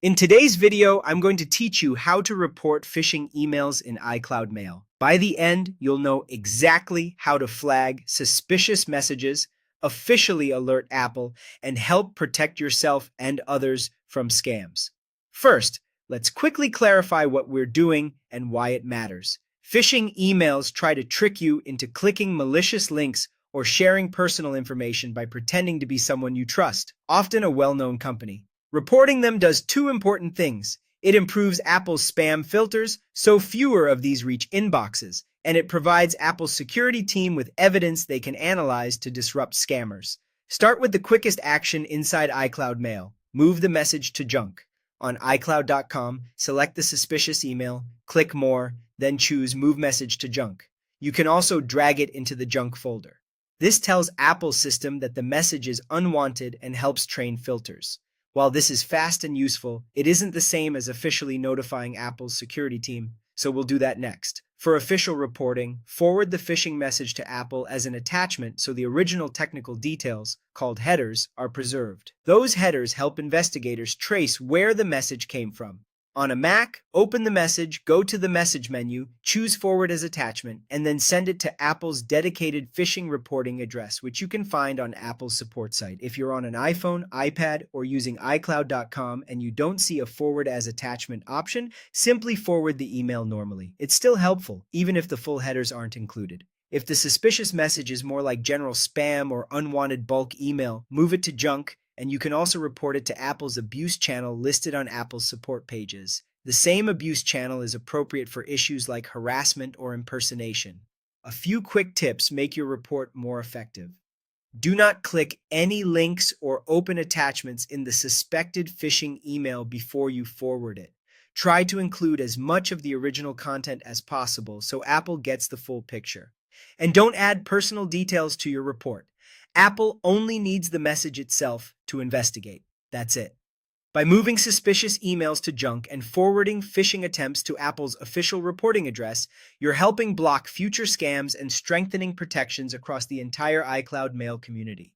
In today's video, I'm going to teach you how to report phishing emails in iCloud Mail. By the end, you'll know exactly how to flag suspicious messages, officially alert Apple, and help protect yourself and others from scams. First, let's quickly clarify what we're doing and why it matters. Phishing emails try to trick you into clicking malicious links or sharing personal information by pretending to be someone you trust, often a well-known company. Reporting them does two important things. It improves Apple's spam filters so fewer of these reach inboxes, and it provides Apple's security team with evidence they can analyze to disrupt scammers. Start with the quickest action inside iCloud Mail. Move the message to junk. On iCloud.com, select the suspicious email, click More, then choose Move Message to Junk. You can also drag it into the junk folder. This tells Apple's system that the message is unwanted and helps train filters. While this is fast and useful, it isn't the same as officially notifying Apple's security team, so we'll do that next. For official reporting, forward the phishing message to Apple as an attachment so the original technical details, called headers, are preserved. Those headers help investigators trace where the message came from. On a Mac, open the message, go to the message menu, choose forward as attachment, and then send it to Apple's dedicated phishing reporting address, which you can find on Apple's support site. If you're on an iPhone, iPad, or using iCloud.com and you don't see a forward as attachment option, simply forward the email normally. It's still helpful, even if the full headers aren't included. If the suspicious message is more like general spam or unwanted bulk email, move it to junk, and you can also report it to Apple's abuse channel listed on Apple's support pages. The same abuse channel is appropriate for issues like harassment or impersonation. A few quick tips make your report more effective. Do not click any links or open attachments in the suspected phishing email before you forward it. Try to include as much of the original content as possible so Apple gets the full picture. And don't add personal details to your report. Apple only needs the message itself to investigate. That's it. By moving suspicious emails to junk and forwarding phishing attempts to Apple's official reporting address, you're helping block future scams and strengthening protections across the entire iCloud Mail community.